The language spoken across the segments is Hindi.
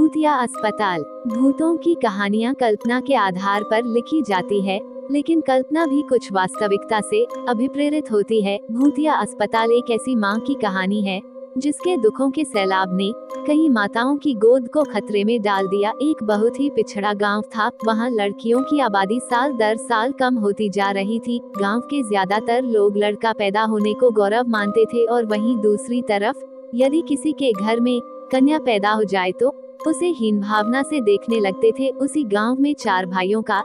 भूतिया अस्पताल। भूतों की कहानियाँ कल्पना के आधार पर लिखी जाती है, लेकिन कल्पना भी कुछ वास्तविकता से अभिप्रेरित होती है। भूतिया अस्पताल एक ऐसी माँ की कहानी है जिसके दुखों के सैलाब ने कई माताओं की गोद को खतरे में डाल दिया। एक बहुत ही पिछड़ा गांव था। वहां लड़कियों की आबादी साल दर साल कम होती जा रही थी। गांव के ज्यादातर लोग लड़का पैदा होने को गौरव मानते थे, और वहीं दूसरी तरफ यदि किसी के घर में कन्या पैदा हो जाए तो उसे हीन भावना से देखने लगते थे। उसी गांव में 4 भाइयों का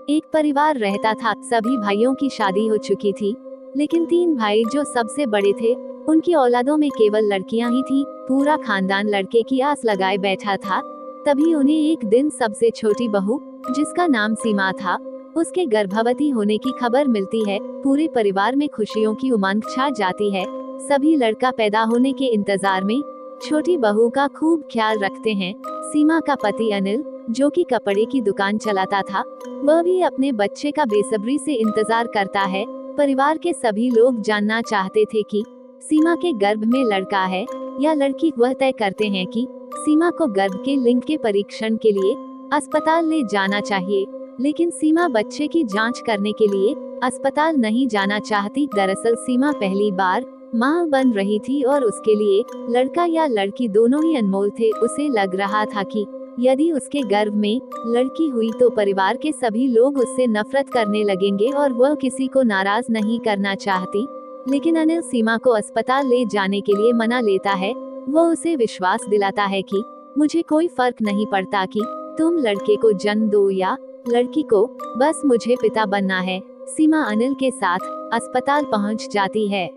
एक परिवार रहता था। सभी भाइयों की शादी हो चुकी थी, लेकिन 3 भाई जो सबसे बड़े थे, उनकी औलादों में केवल लड़कियां ही थी। पूरा खानदान लड़के की आस लगाए बैठा था। तभी उन्हें एक दिन सबसे छोटी बहू, जिसका नाम सीमा था, उसके गर्भवती होने की खबर मिलती है। पूरे परिवार में खुशियों की उमंग छा जाती है। सभी लड़का पैदा होने के इंतजार में छोटी बहू का खूब ख्याल रखते हैं। सीमा का पति अनिल, जो कि कपड़े की दुकान चलाता था, वह भी अपने बच्चे का बेसब्री से इंतजार करता है। परिवार के सभी लोग जानना चाहते थे कि सीमा के गर्भ में लड़का है या लड़की। वह तय करते हैं कि सीमा को गर्भ के लिंग के परीक्षण के लिए अस्पताल ले जाना चाहिए, लेकिन सीमा बच्चे की जांच करने के लिए अस्पताल नहीं जाना चाहती। दरअसल सीमा पहली बार मां बन रही थी और उसके लिए लड़का या लड़की दोनों ही अनमोल थे। उसे लग रहा था कि यदि उसके गर्भ में लड़की हुई तो परिवार के सभी लोग उससे नफरत करने लगेंगे, और वह किसी को नाराज नहीं करना चाहती। लेकिन अनिल सीमा को अस्पताल ले जाने के लिए मना लेता है। वह उसे विश्वास दिलाता है कि मुझे कोई फर्क नहीं पड़ता कि तुम लड़के को जन्म दो या लड़की को, बस मुझे पिता बनना है। सीमा अनिल के साथ अस्पताल पहुंच जाती है।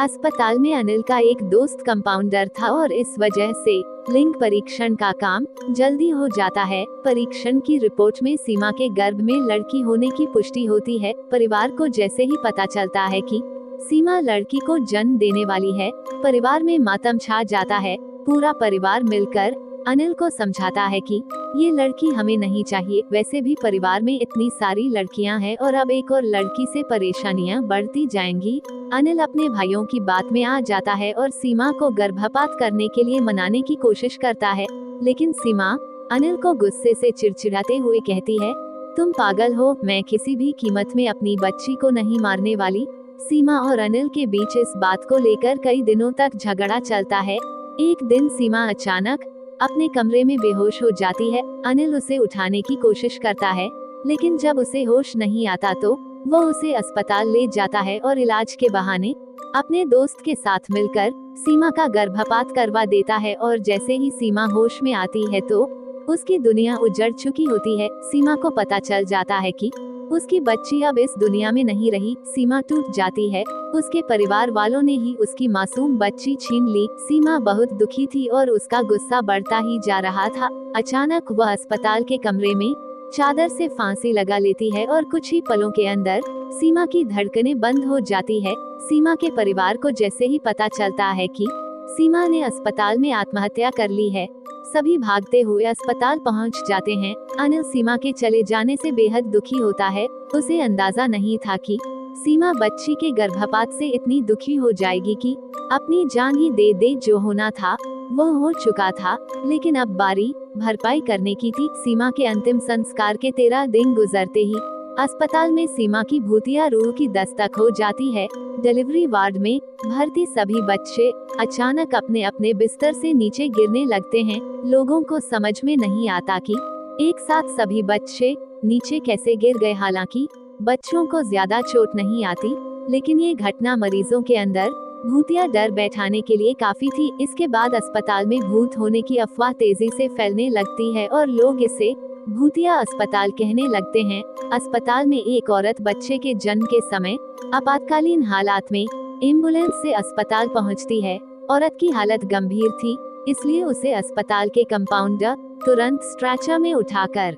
अस्पताल में अनिल का एक दोस्त कंपाउंडर था, और इस वजह से लिंग परीक्षण का काम जल्दी हो जाता है। परीक्षण की रिपोर्ट में सीमा के गर्भ में लड़की होने की पुष्टि होती है। परिवार को जैसे ही पता चलता है कि सीमा लड़की को जन्म देने वाली है, परिवार में मातम छा जाता है। पूरा परिवार मिलकर अनिल को समझाता है कि ये लड़की हमें नहीं चाहिए। वैसे भी परिवार में इतनी सारी लड़कियां हैं, और अब एक और लड़की से परेशानियां बढ़ती जाएंगी। अनिल अपने भाइयों की बात में आ जाता है और सीमा को गर्भपात करने के लिए मनाने की कोशिश करता है, लेकिन सीमा अनिल को गुस्से से चिड़चिड़ाते हुए कहती है, तुम पागल हो, मैं किसी भी कीमत में अपनी बच्ची को नहीं मारने वाली। सीमा और अनिल के बीच इस बात को लेकर कई दिनों तक झगड़ा चलता है। एक दिन सीमा अचानक अपने कमरे में बेहोश हो जाती है। अनिल उसे उठाने की कोशिश करता है, लेकिन जब उसे होश नहीं आता तो वह उसे अस्पताल ले जाता है और इलाज के बहाने अपने दोस्त के साथ मिलकर सीमा का गर्भपात करवा देता है। और जैसे ही सीमा होश में आती है तो उसकी दुनिया उजड़ चुकी होती है। सीमा को पता चल जाता है कि उसकी बच्ची अब इस दुनिया में नहीं रही। सीमा टूट जाती है। उसके परिवार वालों ने ही उसकी मासूम बच्ची छीन ली। सीमा बहुत दुखी थी और उसका गुस्सा बढ़ता ही जा रहा था। अचानक वह अस्पताल के कमरे में चादर से फांसी लगा लेती है, और कुछ ही पलों के अंदर सीमा की धड़कनें बंद हो जाती है। सीमा के परिवार को जैसे ही पता चलता है कि सीमा ने अस्पताल में आत्महत्या कर ली है, सभी भागते हुए अस्पताल पहुंच जाते हैं। अनिल सीमा के चले जाने से बेहद दुखी होता है। उसे अंदाजा नहीं था कि सीमा बच्ची के गर्भपात से इतनी दुखी हो जाएगी कि अपनी जान ही दे दे। जो होना था वो हो चुका था, लेकिन अब बारी भरपाई करने की थी। सीमा के अंतिम संस्कार के 13 दिन गुजरते ही अस्पताल में सीमा की भूतिया रूह की दस्तक हो जाती है। डिलीवरी वार्ड में भर्ती सभी बच्चे अचानक अपने अपने बिस्तर से नीचे गिरने लगते हैं। लोगों को समझ में नहीं आता कि एक साथ सभी बच्चे नीचे कैसे गिर गए। हालांकि बच्चों को ज्यादा चोट नहीं आती, लेकिन ये घटना मरीजों के अंदर भूतिया डर बैठाने के लिए काफी थी। इसके बाद अस्पताल में भूत होने की अफवाह तेजी से फैलने लगती है, और लोग इसे भूतिया अस्पताल कहने लगते हैं। अस्पताल में एक औरत बच्चे के जन्म के समय आपातकालीन हालात में एम्बुलेंस से अस्पताल पहुंचती है। औरत की हालत गंभीर थी, इसलिए उसे अस्पताल के कंपाउंडर तुरंत स्ट्रेचर में उठाकर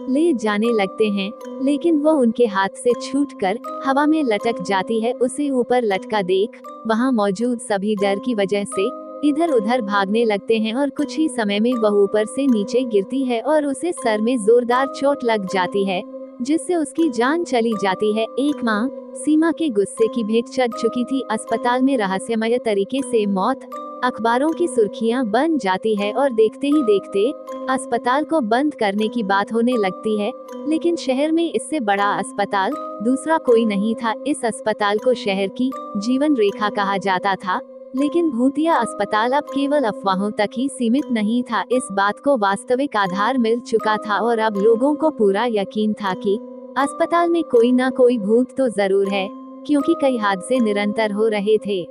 ले जाने लगते हैं, लेकिन वो उनके हाथ से छूटकर हवा में लटक जाती है। उसे ऊपर लटका देख वहां मौजूद सभी डर की वजह से इधर उधर भागने लगते हैं, और कुछ ही समय में वह ऊपर से नीचे गिरती है और उसे सर में जोरदार चोट लग जाती है, जिससे उसकी जान चली जाती है। एक माँ सीमा के गुस्से की भेंट चढ़ चुकी थी। अस्पताल में रहस्यमय तरीके से मौत अखबारों की सुर्खियां बन जाती है और देखते ही देखते अस्पताल को बंद करने की बात होने लगती है। लेकिन शहर में इससे बड़ा अस्पताल दूसरा कोई नहीं था। इस अस्पताल को शहर की जीवन रेखा कहा जाता था। लेकिन भूतिया अस्पताल अब केवल अफवाहों तक ही सीमित नहीं था। इस बात को वास्तविक आधार मिल चुका था और अब लोगों को पूरा यकीन था कि अस्पताल में कोई ना कोई भूत तो जरूर है, क्योंकि कई हादसे निरंतर हो रहे थे।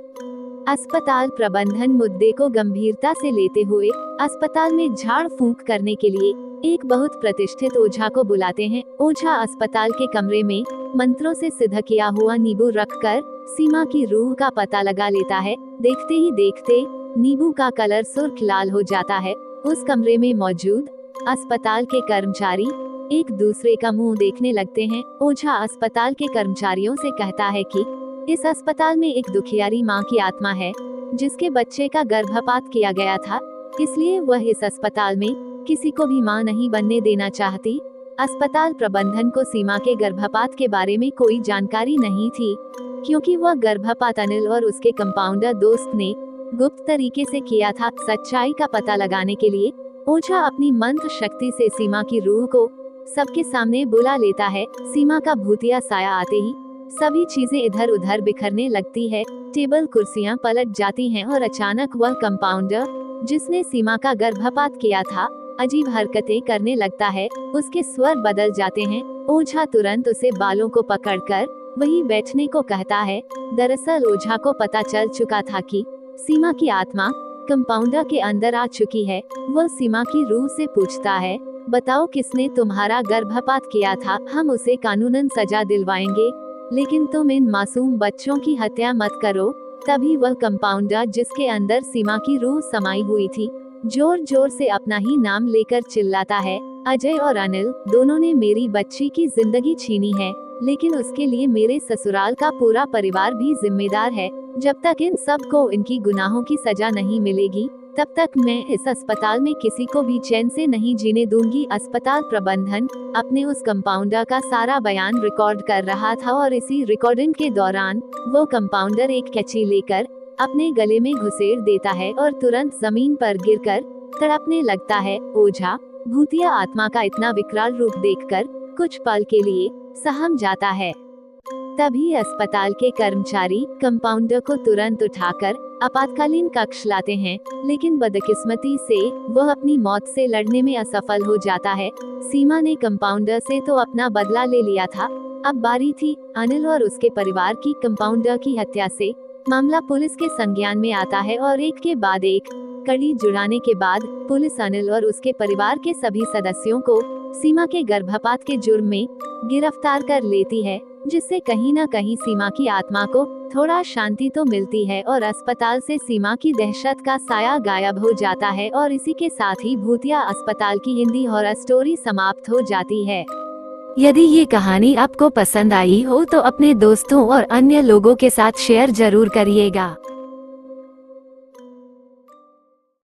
अस्पताल प्रबंधन मुद्दे को गंभीरता से लेते हुए अस्पताल में झाड़ फूंक करने के लिए एक बहुत प्रतिष्ठित ओझा को बुलाते हैं। ओझा अस्पताल के कमरे में मंत्रों से सिद्ध किया हुआ नींबू रखकर सीमा की रूह का पता लगा लेता है। देखते ही देखते नींबू का कलर सुर्ख लाल हो जाता है। उस कमरे में मौजूद अस्पताल के कर्मचारी एक दूसरे का मुंह देखने लगते हैं। ओझा अस्पताल के कर्मचारियों से कहता है कि इस अस्पताल में एक दुखियारी माँ की आत्मा है, जिसके बच्चे का गर्भपात किया गया था, इसलिए वह इस अस्पताल में किसी को भी माँ नहीं बनने देना चाहती। अस्पताल प्रबंधन को सीमा के गर्भपात के बारे में कोई जानकारी नहीं थी, क्योंकि वह गर्भपात अनिल और उसके कंपाउंडर दोस्त ने गुप्त तरीके से किया था। सच्चाई का पता लगाने के लिए ओझा अपनी मंत्र शक्ति से सीमा की रूह को सबके सामने बुला लेता है। सीमा का भूतिया साया आते ही सभी चीजें इधर उधर बिखरने लगती है। टेबल कुर्सियां पलट जाती हैं और अचानक वह कंपाउंडर जिसने सीमा का गर्भपात किया था अजीब हरकतें करने लगता है। उसके स्वर बदल जाते हैं। ओझा तुरंत उसे बालों को पकड़कर वहीं बैठने को कहता है। दरअसल ओझा को पता चल चुका था कि सीमा की आत्मा कंपाउंडर के अंदर आ चुकी है। वह सीमा की रूह से पूछता है, बताओ किसने तुम्हारा गर्भपात किया था? हम उसे कानूनन सजा दिलवाएंगे, लेकिन तुम इन मासूम बच्चों की हत्या मत करो। तभी वह कंपाउंडर जिसके अंदर सीमा की रूह समाई हुई थी जोर जोर से अपना ही नाम लेकर चिल्लाता है, अजय और अनिल दोनों ने मेरी बच्ची की जिंदगी छीनी है, लेकिन उसके लिए मेरे ससुराल का पूरा परिवार भी जिम्मेदार है। जब तक इन सब को इनकी गुनाहों की सजा नहीं मिलेगी, तब तक मैं इस अस्पताल में किसी को भी चैन से नहीं जीने दूंगी। अस्पताल प्रबंधन अपने उस कंपाउंडर का सारा बयान रिकॉर्ड कर रहा था और इसी रिकॉर्डिंग के दौरान वो कंपाउंडर एक कैंची लेकर अपने गले में घुसेड़ देता है और तुरंत जमीन पर गिरकर तड़पने लगता है। ओझा भूतिया आत्मा का इतना विकराल रूप देखकर कुछ पल के लिए सहम जाता है। तभी अस्पताल के कर्मचारी कंपाउंडर को तुरंत उठाकर आपातकालीन कक्ष लाते हैं, लेकिन बदकिस्मती से वह अपनी मौत से लड़ने में असफल हो जाता है। सीमा ने कंपाउंडर से तो अपना बदला ले लिया था, अब बारी थी अनिल और उसके परिवार की कंपाउंडर की हत्या से। मामला पुलिस के संज्ञान में आता है और एक के बाद एक कड़ी जुड़ाने के बाद पुलिस अनिल और उसके परिवार के सभी सदस्यों को सीमा के गर्भपात के जुर्म में गिरफ्तार कर लेती है, जिससे कहीं न कहीं सीमा की आत्मा को थोड़ा शांति तो मिलती है और अस्पताल से सीमा की दहशत का साया गायब हो जाता है। और इसी के साथ ही भूतिया अस्पताल की हिंदी हॉरर स्टोरी समाप्त हो जाती है। यदि ये कहानी आपको पसंद आई हो तो अपने दोस्तों और अन्य लोगों के साथ शेयर जरूर करिएगा।